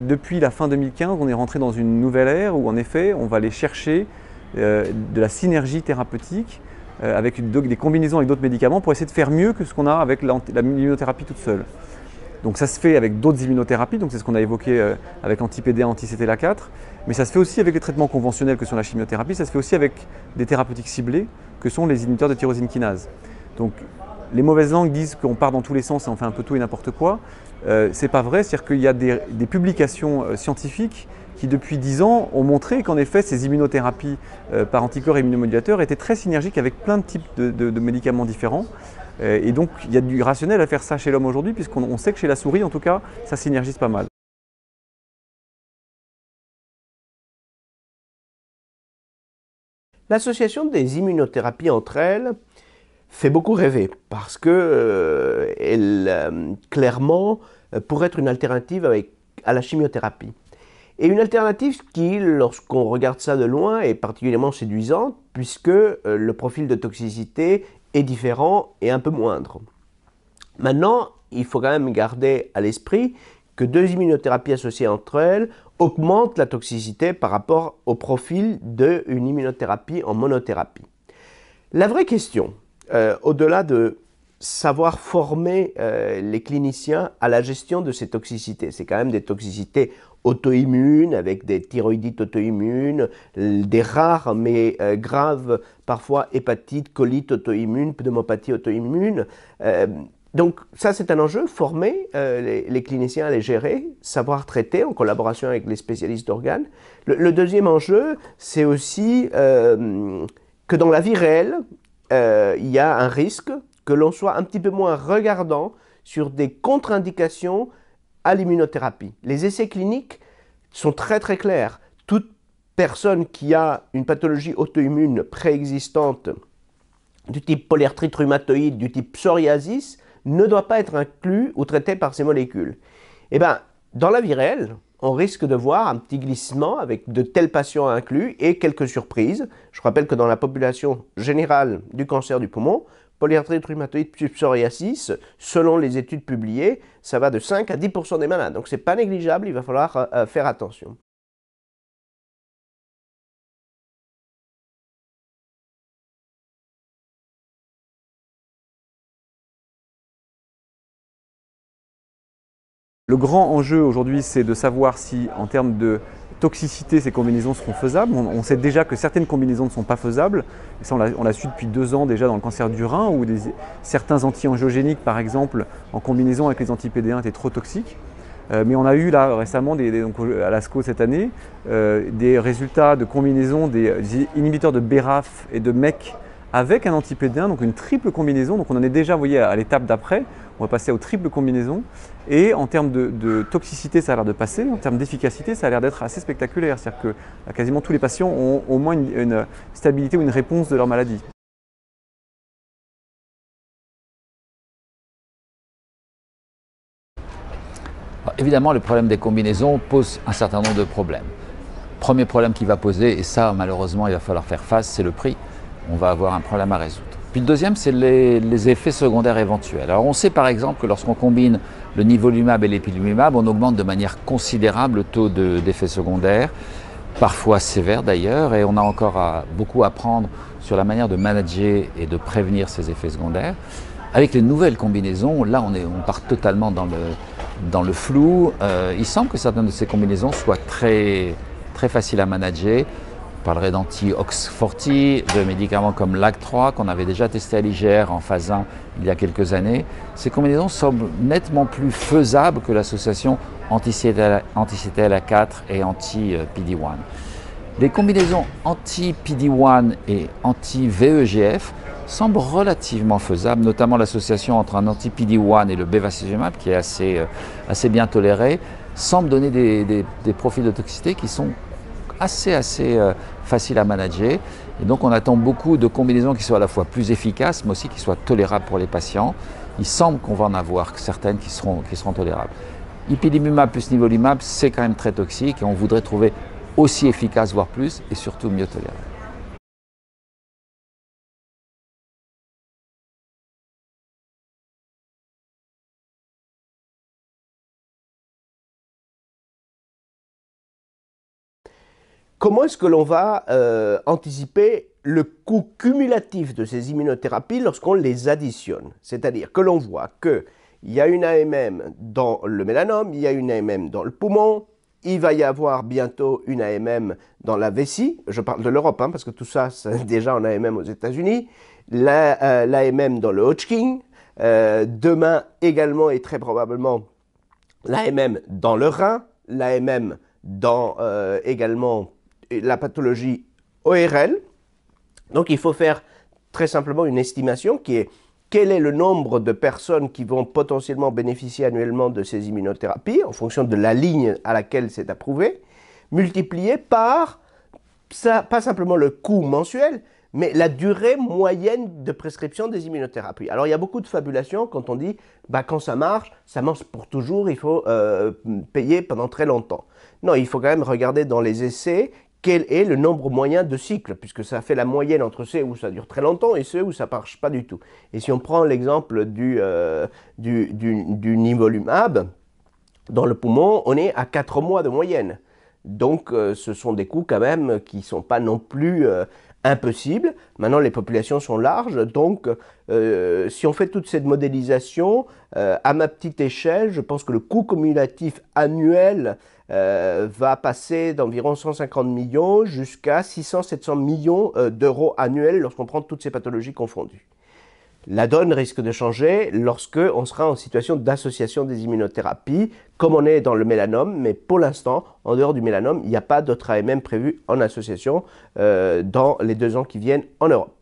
Depuis la fin 2015, on est rentré dans une nouvelle ère où en effet, on va aller chercher de la synergie thérapeutique avec des combinaisons avec d'autres médicaments pour essayer de faire mieux que ce qu'on a avec l'immunothérapie toute seule. Donc ça se fait avec d'autres immunothérapies, donc c'est ce qu'on a évoqué avec anti-PDA, anti-CTLA4, mais ça se fait aussi avec les traitements conventionnels que sont la chimiothérapie, ça se fait aussi avec des thérapeutiques ciblées que sont les inhibiteurs de tyrosine kinase. Donc les mauvaises langues disent qu'on part dans tous les sens et on fait un peu tout et n'importe quoi. C'est pas vrai, c'est-à-dire qu'il y a des publications scientifiques qui depuis 10 ans ont montré qu'en effet ces immunothérapies par anticorps et immunomodulateurs étaient très synergiques avec plein de types de médicaments différents. Et donc il y a du rationnel à faire ça chez l'homme aujourd'hui puisqu'on sait que chez la souris en tout cas ça synergise pas mal. L'association des immunothérapies entre elles fait beaucoup rêver parce que clairement pourrait être une alternative à la chimiothérapie. Et une alternative qui, lorsqu'on regarde ça de loin, est particulièrement séduisante puisque le profil de toxicité est différent et un peu moindre. Maintenant, il faut quand même garder à l'esprit que deux immunothérapies associées entre elles augmentent la toxicité par rapport au profil d'une immunothérapie en monothérapie. La vraie question, au-delà de savoir former les cliniciens à la gestion de ces toxicités, c'est quand même des toxicités auto-immunes avec des thyroïdites auto-immunes, des rares mais graves parfois hépatites, colites auto-immunes, pneumopathie auto-immune. Donc ça c'est un enjeu, former les cliniciens à les gérer, savoir traiter en collaboration avec les spécialistes d'organes. Le deuxième enjeu, c'est aussi que dans la vie réelle, il y a un risque que l'on soit un petit peu moins regardant sur des contre-indications à l'immunothérapie. Les essais cliniques sont très très clairs. Toute personne qui a une pathologie auto-immune préexistante du type polyarthrite rhumatoïde, du type psoriasis, ne doit pas être inclus ou traité par ces molécules. Eh bien, dans la vie réelle, on risque de voir un petit glissement avec de tels patients inclus et quelques surprises. Je rappelle que dans la population générale du cancer du poumon, polyarthrite rhumatoïde plus psoriasis, selon les études publiées, ça va de 5 à 10% des malades. Donc ce n'est pas négligeable, il va falloir faire attention. Le grand enjeu aujourd'hui, c'est de savoir si, en termes de toxicité, ces combinaisons seront faisables. On sait déjà que certaines combinaisons ne sont pas faisables. Et ça, on l'a su depuis 2 ans déjà dans le cancer du rein, où certains anti-angiogéniques, par exemple, en combinaison avec les anti-PD1 étaient trop toxiques. Mais on a eu là récemment, donc, à l'ASCO cette année, des résultats de combinaison des inhibiteurs de BRAF et de MEK avec un anti-PD1, donc une triple combinaison. Donc on en est déjà, vous voyez, à l'étape d'après. On va passer aux triples combinaisons. Et en termes de toxicité, ça a l'air de passer. En termes d'efficacité, ça a l'air d'être assez spectaculaire. C'est-à-dire que quasiment tous les patients ont au moins une stabilité ou une réponse de leur maladie. Alors, évidemment, le problème des combinaisons pose un certain nombre de problèmes. Premier problème qu'il va poser, et ça malheureusement il va falloir faire face, c'est le prix. On va avoir un problème à résoudre. Puis le deuxième, c'est les effets secondaires éventuels. Alors on sait par exemple que lorsqu'on combine le nivolumab et l'ipilimumab, on augmente de manière considérable le taux d'effets secondaires, parfois sévères d'ailleurs, et on a encore beaucoup à apprendre sur la manière de manager et de prévenir ces effets secondaires. Avec les nouvelles combinaisons, là on part totalement dans le flou. Il semble que certaines de ces combinaisons soient très faciles à manager. On parlerait d'anti-OX40, de médicaments comme LAG3 qu'on avait déjà testé à l'IGR en phase 1 il y a quelques années. Ces combinaisons semblent nettement plus faisables que l'association anti-CTLA4 et anti-PD1. Les combinaisons anti-PD1 et anti-VEGF semblent relativement faisables, notamment l'association entre un anti-PD1 et le bevacizumab, qui est assez bien toléré, semble donner des profils de toxicité qui sont assez faciles à manager. Et donc on attend beaucoup de combinaisons qui soient à la fois plus efficaces, mais aussi qui soient tolérables pour les patients. Il semble qu'on va en avoir certaines qui seront tolérables. Ipilimumab plus nivolumab, c'est quand même très toxique et on voudrait trouver aussi efficace, voire plus, et surtout mieux toléré. comment est-ce que l'on va anticiper le coût cumulatif de ces immunothérapies lorsqu'on les additionne? C'est-à-dire que l'on voit qu'il y a une AMM dans le mélanome, il y a une AMM dans le poumon, il va y avoir bientôt une AMM dans la vessie, je parle de l'Europe, hein, parce que tout ça, c'est déjà en AMM aux États-Unis, l'AMM dans le Hodgkin, demain également et très probablement l'AMM dans le rein, l'AMM dans également la pathologie ORL. Donc il faut faire très simplement une estimation qui est quel est le nombre de personnes qui vont potentiellement bénéficier annuellement de ces immunothérapies en fonction de la ligne à laquelle c'est approuvé, multiplié par, pas simplement le coût mensuel, mais la durée moyenne de prescription des immunothérapies. Alors il y a beaucoup de fabulations quand on dit quand ça marche pour toujours, il faut payer pendant très longtemps. Non, il faut quand même regarder dans les essais quel est le nombre moyen de cycles, puisque ça fait la moyenne entre ceux où ça dure très longtemps et ceux où ça ne marche pas du tout. Et si on prend l'exemple du nivolumab, dans le poumon, on est à 4 mois de moyenne. Donc ce sont des coûts quand même qui ne sont pas non plus impossibles. Maintenant, les populations sont larges, donc si on fait toute cette modélisation, à ma petite échelle, je pense que le coût cumulatif annuel va passer d'environ 150 millions jusqu'à 600-700 millions d'euros annuels lorsqu'on prend toutes ces pathologies confondues. La donne risque de changer lorsque on sera en situation d'association des immunothérapies, comme on est dans le mélanome, mais pour l'instant, en dehors du mélanome, il n'y a pas d'autre AMM prévu en association dans les 2 ans qui viennent en Europe.